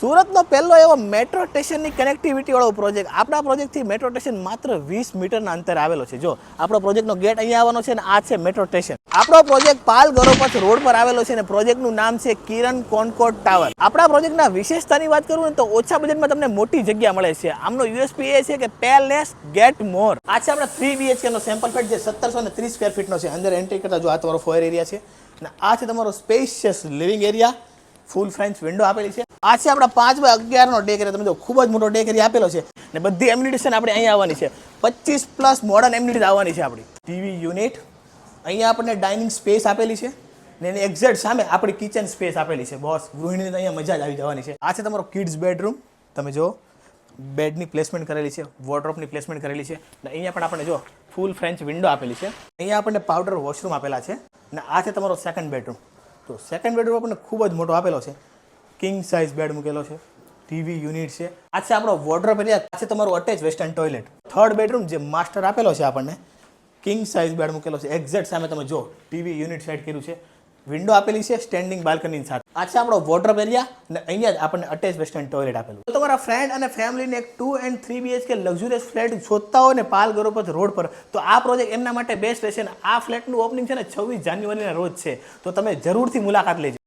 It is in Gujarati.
સુરતનો પહેલો એવો મેટ્રો સ્ટેશનની કનેક્ટિવિટી વાળો પ્રોજેક્ટ આપણા પ્રોજેક્ટથી મેટ્રો સ્ટેશન માત્ર 20 મીટરના અંતરે આવેલો છે. જો આપણો પ્રોજેક્ટનો ગેટ અહીંયા આવવાનો છે અને આ છે મેટ્રો સ્ટેશન. આપણો પ્રોજેક્ટ પાલ ગરોપથ રોડ પર આવેલો છે અને પ્રોજેક્ટનું નામ છે કિરણ કોન્કોર્ડ ટાવર. આપણા પ્રોજેક્ટના વિશેષતાની વાત કરું ને તો ઓછા બજેટમાં તમને મોટી જગ્યા મળે છે. આમનો યુએસપી એ છે કે પે લેસ ગેટ મોર. આ છે આપણા 3 BHK નો સેમ્પલ ફ્લેટ જે 1730 સ્ક્વેર ફીટનો છે. અંદર એન્ટ્રી કરતા જો આ તમારો ફોયર એરિયા છે અને આ છે તમારો સ્પેશિયસ લિવિંગ એરિયા. ફૂલ ફ્રેન્ચ વિન્ડો આપેલી છે. આ છે આપણા 5x11 નો ડેક એરિયા. તમે જો ખૂબ જ મોટો ડેક એરિયા આપેલો છે ને બધી એમ્યુનિટીઝ આપણે અહીંયા આવવાની છે. 25+ મોડર્ન એમ્યુનિટીઝ આવવાની છે આપણી. ટીવી યુનિટ અહીંયા આપણને ડાઇનિંગ સ્પેસ આપેલી છે ને એની એક્ઝેક્ટ સામે આપણી કિચન સ્પેસ આપેલી છે. બોસ ગૃહિણીને અહીંયા મજા જ આવી જવાની છે. આ છે તમારો કિડ્સ બેડરૂમ. તમે જો બેડની પ્લેસમેન્ટ કરેલી છે, વોર્ડરોબની પ્લેસમેન્ટ કરેલી છે ને અહીંયા પણ આપણે જો ફૂલ ફ્રેન્ચ વિન્ડો આપેલી છે. અહીંયા આપણને પાવડર વોશરૂમ આપેલા છે ને આ છે તમારો સેકન્ડ બેડરૂમ. તો સેકન્ડ બેડરૂમ આપણને ખૂબ જ મોટો આપેલો છે. કિંગ સાઇઝ બેડ મૂકેલો છે, ટીવી યુનિટ છે. આ છે આપણો વોર્ડરોબ એરિયા. આ છે તમારું attach western toilet. Third bedroom જે માસ્ટર આપેલો છે આપણને, કિંગ સાઇઝ બેડ મૂકેલો છે. એક્ઝેક્ટ સામે તમે જો ટીવી યુનિટ સેટ કર્યું છે, વિન્ડો આપેલી છે સ્ટેન્ડિંગ બાલ્કની સાથે. આ છે આપણો વોર્ડરોબ એરિયા અને અહીંયા જ આપણને અટેચ વેસ્ટર્ન ટોયલેટ આપેલું. તો તમારા ફ્રેન્ડ અને ફેમિલીને એક 2 and 3 BHK લક્ઝુરિયસ ફ્લેટ શોધતા હોય ને પાલ ગરોપથ રોડ પર, તો આ પ્રોજેક્ટ એમના માટે બેસ્ટ રહેશે. આ ફ્લેટનું ઓપનિંગ છે ને 26 જાન્યુઆરીના રોજ છે. તો તમે જરૂરથી મુલાકાત લેજો.